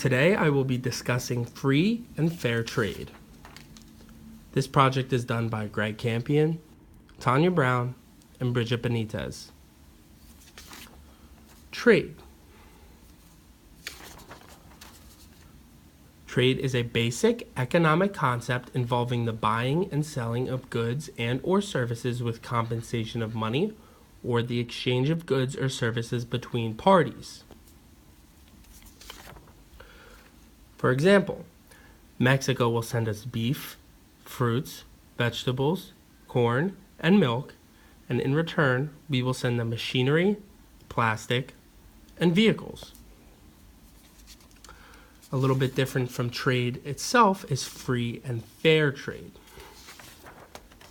Today I will be discussing free and fair trade. This project is done by Greg Campion, Tanya Brown, and Bridget Benitez. Trade. Trade is a basic economic concept involving the buying and selling of goods and or services with compensation of money or the exchange of goods or services between parties. For example, Mexico will send us beef, fruits, vegetables, corn, and milk, and in return, we will send them machinery, plastic, and vehicles. A little bit different from trade itself is free and fair trade.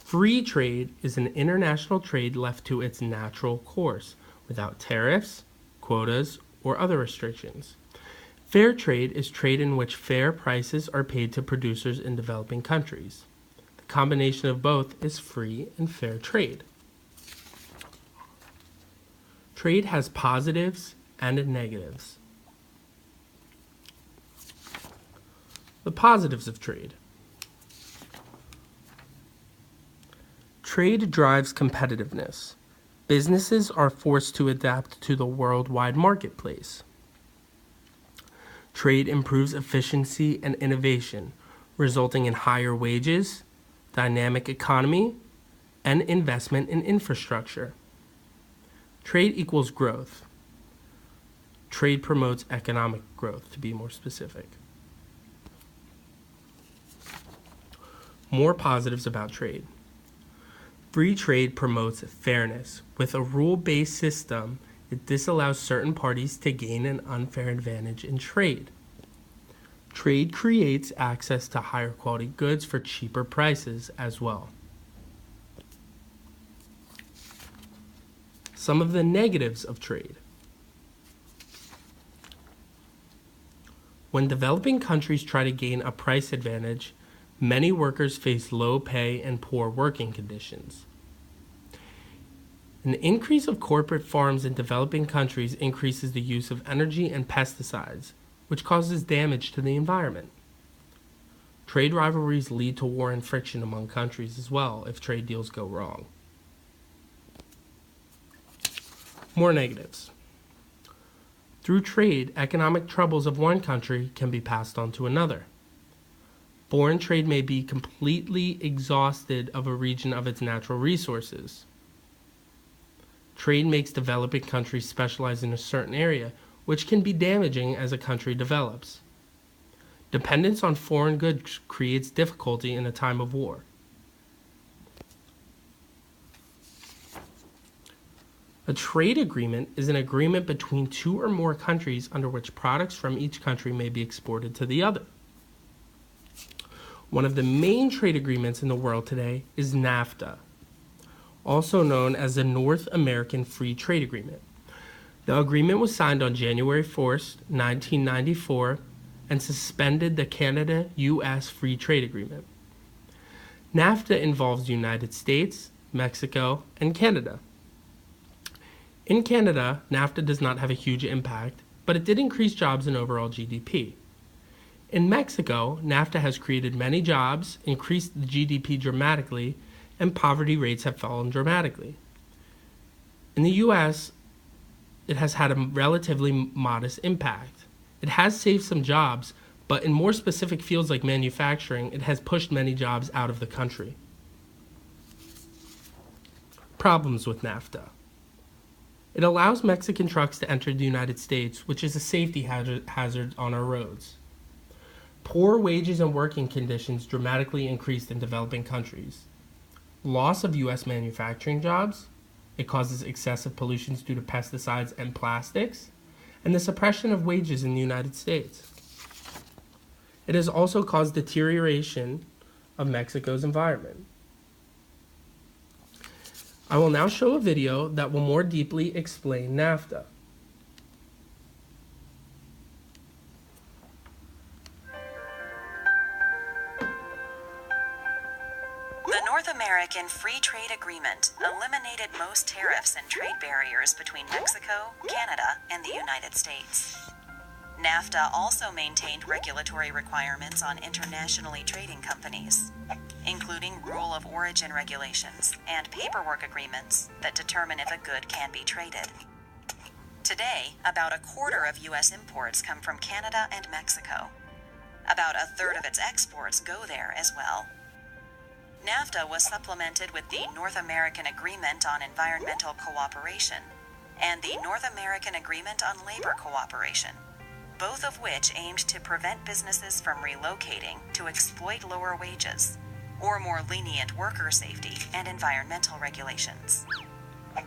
Free trade is an international trade left to its natural course, without tariffs, quotas, or other restrictions. Fair trade is trade in which fair prices are paid to producers in developing countries. The combination of both is free and fair trade. Trade has positives and negatives. The positives of trade. Trade drives competitiveness. Businesses are forced to adapt to the worldwide marketplace. Trade improves efficiency and innovation, resulting in higher wages, dynamic economy, and investment in infrastructure. Trade equals growth. Trade promotes economic growth, to be more specific. More positives about trade. Free trade promotes fairness. With a rule-based system, it disallows certain parties to gain an unfair advantage in trade. Trade creates access to higher quality goods for cheaper prices as well. Some of the negatives of trade. When developing countries try to gain a price advantage, many workers face low pay and poor working conditions. An increase of corporate farms in developing countries increases the use of energy and pesticides, which causes damage to the environment. Trade rivalries lead to war and friction among countries as well if trade deals go wrong. More negatives. Through trade, economic troubles of one country can be passed on to another. Foreign trade may be completely exhausted of a region of its natural resources. Trade makes developing countries specialize in a certain area, which can be damaging as a country develops. Dependence on foreign goods creates difficulty in a time of war. A trade agreement is an agreement between two or more countries under which products from each country may be exported to the other. One of the main trade agreements in the world today is NAFTA, also known as the North American Free Trade Agreement. The agreement was signed on January 4th, 1994, and suspended the Canada-US Free Trade Agreement. NAFTA involves the United States, Mexico, and Canada. In Canada, NAFTA does not have a huge impact, but it did increase jobs and overall GDP. In Mexico, NAFTA has created many jobs, increased the GDP dramatically, and poverty rates have fallen dramatically. In the US, it has had a relatively modest impact. It has saved some jobs, but in more specific fields like manufacturing, it has pushed many jobs out of the country. Problems with NAFTA. It allows Mexican trucks to enter the United States, which is a safety hazard on our roads. Poor wages and working conditions dramatically increased in developing countries. Loss of U.S. manufacturing jobs. It causes excessive pollutions due to pesticides and plastics, and the suppression of wages in the United States. It has also caused deterioration of Mexico's environment. I will now show a video that will more deeply explain NAFTA. The North American Free Trade Agreement eliminated most tariffs and trade barriers between Mexico, Canada, and the United States. NAFTA also maintained regulatory requirements on internationally trading companies, including rule of origin regulations and paperwork agreements that determine if a good can be traded. Today, about a quarter of U.S. imports come from Canada and Mexico. About a third of its exports go there as well. NAFTA was supplemented with the North American Agreement on Environmental Cooperation and the North American Agreement on Labor Cooperation, both of which aimed to prevent businesses from relocating to exploit lower wages or more lenient worker safety and environmental regulations.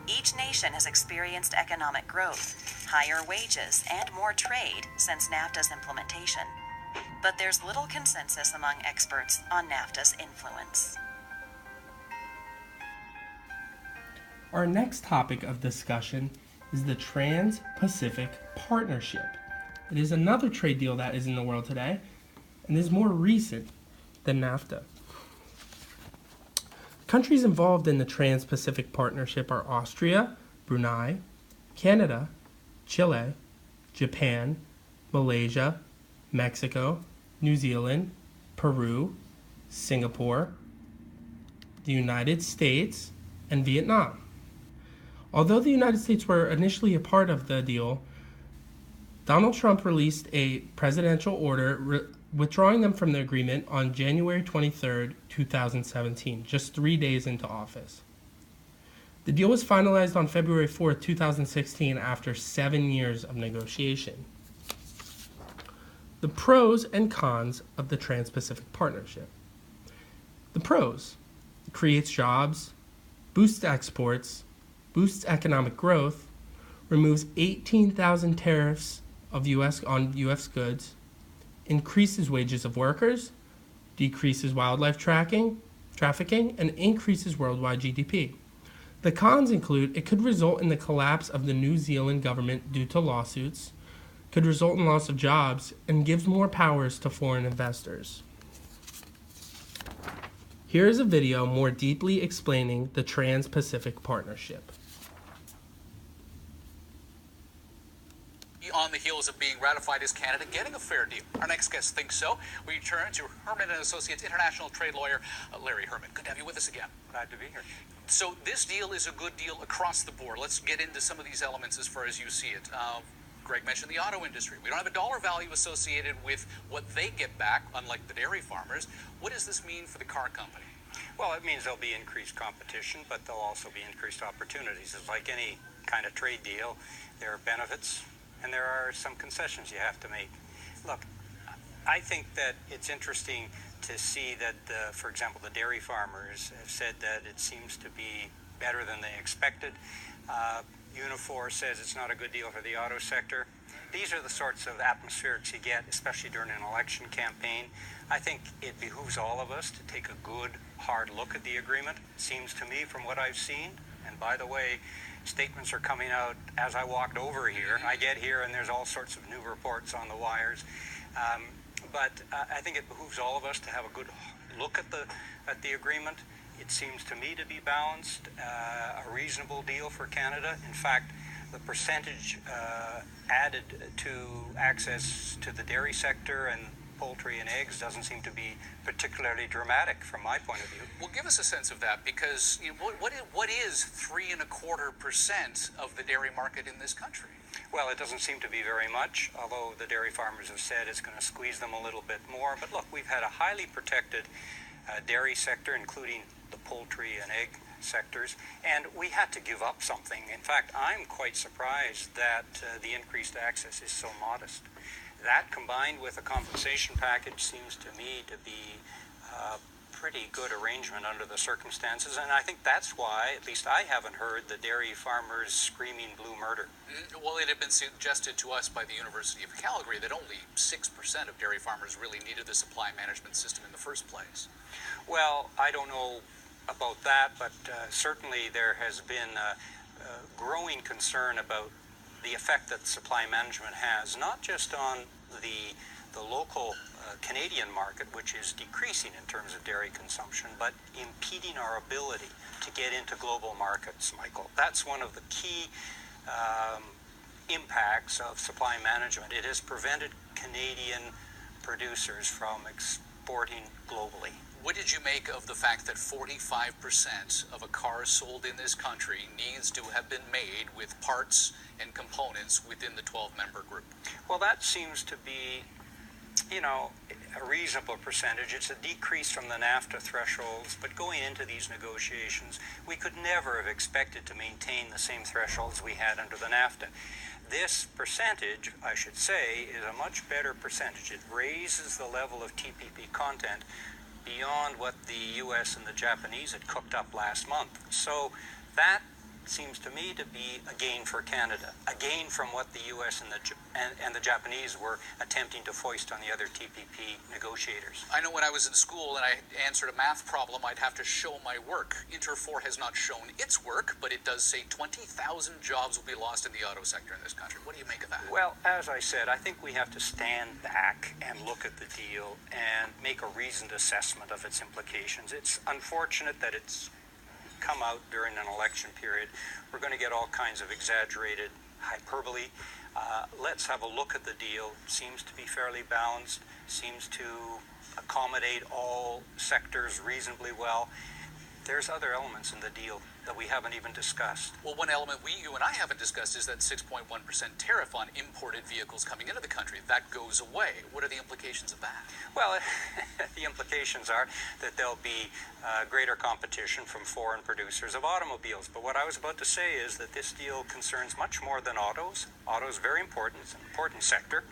Each nation has experienced economic growth, higher wages, and more trade since NAFTA's implementation. But there's little consensus among experts on NAFTA's influence. Our next topic of discussion is the Trans-Pacific Partnership. It is another trade deal that is in the world today and is more recent than NAFTA. Countries involved in the Trans-Pacific Partnership are Austria, Brunei, Canada, Chile, Japan, Malaysia, Mexico, New Zealand, Peru, Singapore, the United States, and Vietnam. Although the United States were initially a part of the deal, Donald Trump released a presidential order withdrawing them from the agreement on January 23, 2017, just 3 days into office. The deal was finalized on February 4, 2016, after 7 years of negotiation. The pros and cons of the Trans-Pacific Partnership. The pros: it creates jobs, boosts exports, boosts economic growth, removes 18,000 tariffs on U.S. goods, increases wages of workers, decreases wildlife trafficking, and increases worldwide GDP. The cons include it could result in the collapse of the New Zealand government due to lawsuits, could result in loss of jobs, and gives more powers to foreign investors. Here is a video more deeply explaining the Trans-Pacific Partnership. On the heels of being ratified, is Canada getting a fair deal? Our next guest thinks so. We turn to Herman & Associates international trade lawyer Larry Herman. Good to have you with us again. Glad to be here. So this deal is a good deal across the board. Let's get into some of these elements as far as you see it. Greg mentioned the auto industry. We don't have a dollar value associated with what they get back, unlike the dairy farmers. What does this mean for the car company? Well, it means there'll be increased competition, but there'll also be increased opportunities. It's like any kind of trade deal. There are benefits, and there are some concessions you have to make. Look, I think that it's interesting to see that, for example, the dairy farmers have said that it seems to be better than they expected. Unifor says it's not a good deal for the auto sector. These are the sorts of atmospherics you get, especially during an election campaign. I think it behooves all of us to take a good, hard look at the agreement. It seems to me, from what I've seen, and by the way, statements are coming out as I walked over here. I get here and there's all sorts of new reports on the wires. But I think it behooves all of us to have a good look at the agreement. It seems to me to be balanced, a reasonable deal for Canada. In fact, the percentage added to access to the dairy sector and poultry and eggs doesn't seem to be particularly dramatic from my point of view. Well, give us a sense of that, because what is 3.25% of the dairy market in this country? Well, it doesn't seem to be very much, although the dairy farmers have said it's going to squeeze them a little bit more. But look, we've had a highly protected dairy sector, including the poultry and egg sectors, and we had to give up something. In fact, I'm quite surprised that the increased access is so modest. That, combined with a compensation package, seems to me to be a pretty good arrangement under the circumstances, and I think that's why, at least I haven't heard the dairy farmers screaming blue murder. Well, it had been suggested to us by the University of Calgary that only 6% of dairy farmers really needed the supply management system in the first place. Well, I don't know about that, but certainly there has been a growing concern about the effect that supply management has, not just on the local Canadian market, which is decreasing in terms of dairy consumption, but impeding our ability to get into global markets, Michael. That's one of the key impacts of supply management. It has prevented Canadian producers from exporting globally. What did you make of the fact that 45% of a car sold in this country needs to have been made with parts and components within the 12-member group? Well, that seems to be, a reasonable percentage. It's a decrease from the NAFTA thresholds, but going into these negotiations, we could never have expected to maintain the same thresholds we had under the NAFTA. This percentage, I should say, is a much better percentage. It raises the level of TPP content beyond what the US and the Japanese had cooked up last month. So that seems to me to be a gain for Canada, a gain from what the US and the Japanese were attempting to foist on the other TPP negotiators. I know when I was in school and I answered a math problem, I'd have to show my work. Inter4 has not shown its work, but it does say 20,000 jobs will be lost in the auto sector in this country. What do you make of that? Well, as I said, I think we have to stand back and look at the deal and make a reasoned assessment of its implications. It's unfortunate that it's come out during an election period. We're going to get all kinds of exaggerated hyperbole. Let's have a look at the deal. Seems to be fairly balanced, seems to accommodate all sectors reasonably well. There's other elements in the deal that we haven't even discussed. Well, one element you and I haven't discussed is that 6.1% tariff on imported vehicles coming into the country. That goes away. What are the implications of that? Well, the implications are that there'll be greater competition from foreign producers of automobiles. But what I was about to say is that this deal concerns much more than autos. Autos are very important. It's an important sector.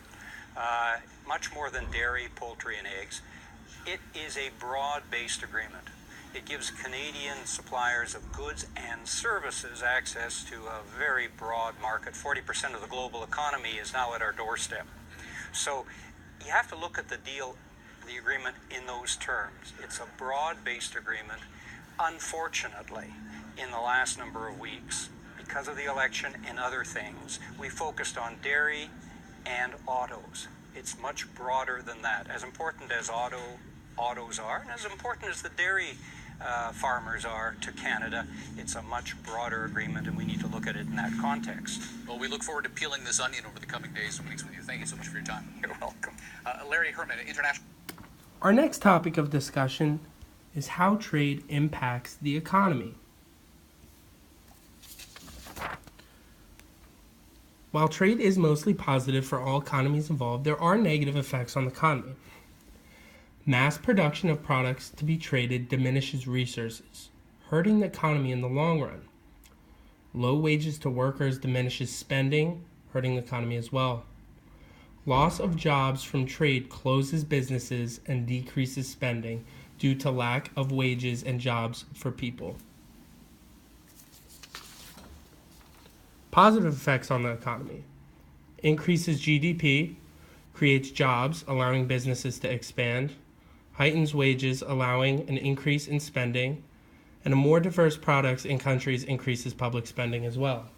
Much more than dairy, poultry, and eggs. It is a broad-based agreement. It gives Canadian suppliers of goods and services access to a very broad market. 40% of the global economy is now at our doorstep. So you have to look at the deal, the agreement in those terms. It's a broad-based agreement. Unfortunately, in the last number of weeks, because of the election and other things, we focused on dairy and autos. It's much broader than that. As important as autos are, and as important as the dairy farmers are to Canada, it's a much broader agreement, and we need to look at it in that context. Well, we look forward to peeling this onion over the coming days and weeks with you. Thank you so much for your time. You're welcome. Larry Herman, International. Our next topic of discussion is how trade impacts the economy. While trade is mostly positive for all economies involved, there are negative effects on the economy. Mass production of products to be traded diminishes resources, hurting the economy in the long run. Low wages to workers diminishes spending, hurting the economy as well. Loss of jobs from trade closes businesses and decreases spending due to lack of wages and jobs for people. Positive effects on the economy. Increases GDP, creates jobs, allowing businesses to expand, heightens wages, allowing an increase in spending, and a more diverse products in countries increases public spending as well.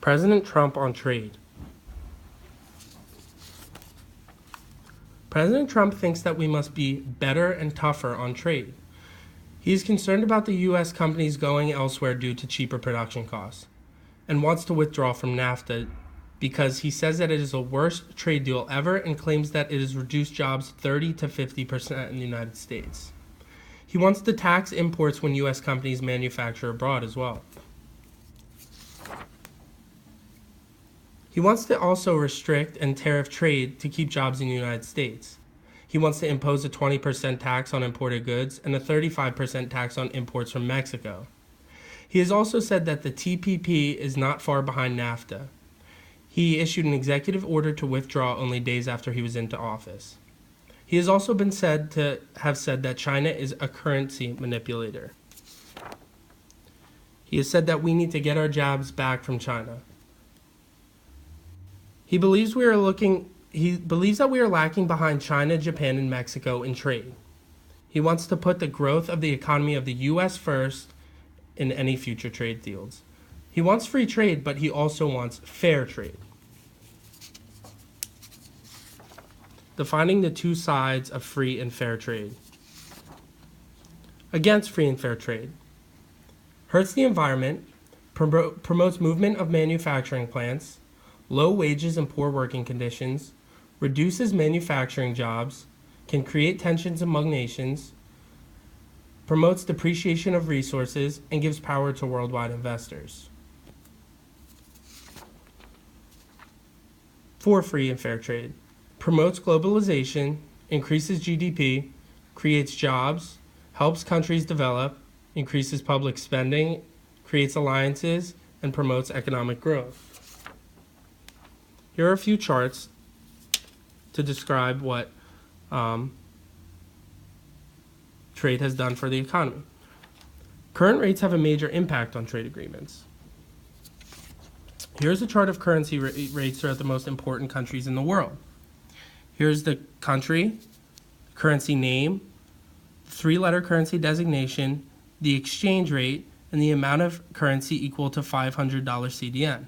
President Trump on trade. President Trump thinks that we must be better and tougher on trade. He is concerned about the U.S. companies going elsewhere due to cheaper production costs, and wants to withdraw from NAFTA because he says that it is the worst trade deal ever and claims that it has reduced jobs 30 to 50% in the United States. He wants to tax imports when U.S. companies manufacture abroad as well. He wants to also restrict and tariff trade to keep jobs in the United States. He wants to impose a 20% tax on imported goods and a 35% tax on imports from Mexico. He has also said that the TPP is not far behind NAFTA. He issued an executive order to withdraw only days after he was into office. He has also been said to have said that China is a currency manipulator. He has said that we need to get our jobs back from China. He believes that we are lacking behind China, Japan, and Mexico in trade. He wants to put the growth of the economy of the U.S. first in any future trade deals. He wants free trade, but he also wants fair trade. Defining the two sides of free and fair trade. Against free and fair trade. Hurts the environment, promotes movement of manufacturing plants, low wages and poor working conditions, reduces manufacturing jobs, can create tensions among nations, promotes depreciation of resources, and gives power to worldwide investors. For free and fair trade, promotes globalization, increases GDP, creates jobs, helps countries develop, increases public spending, creates alliances, and promotes economic growth. Here are a few charts to describe what trade has done for the economy. Current rates have a major impact on trade agreements. Here's a chart of currency rates throughout the most important countries in the world. Here's the country, currency name, three-letter currency designation, the exchange rate, and the amount of currency equal to $500 CDN.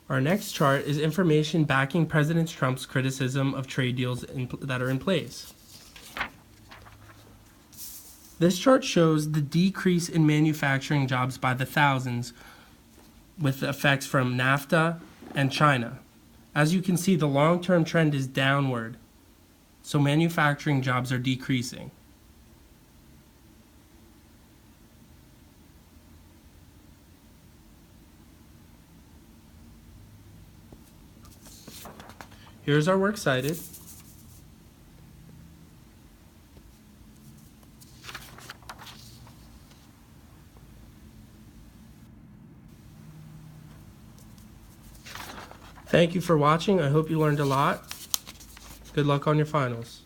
Our next chart is information backing President Trump's criticism of trade deals that are in place. This chart shows the decrease in manufacturing jobs by the thousands with the effects from NAFTA and China. As you can see, the long-term trend is downward, so manufacturing jobs are decreasing. Here's our works cited. Thank you for watching. I hope you learned a lot. Good luck on your finals.